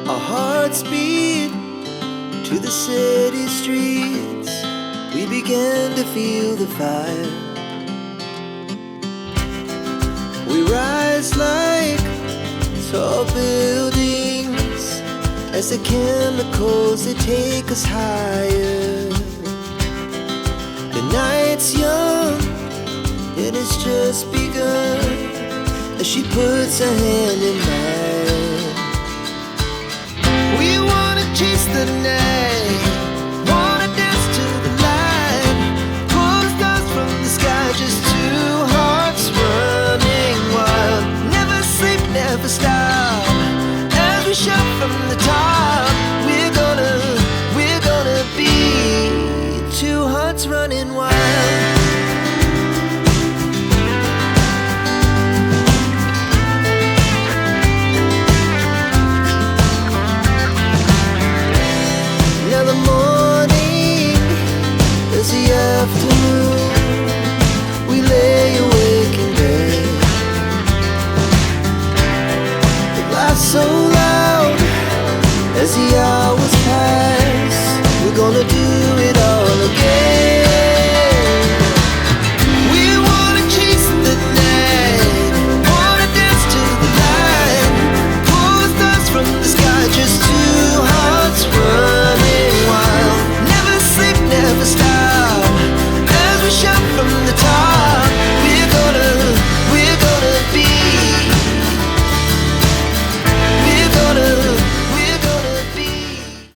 Our hearts beat to the city streets. We began to feel the fire. We rise like tall buildings as the chemicals, they take us higher. The night's young, it has just begun as she puts her hand in mine.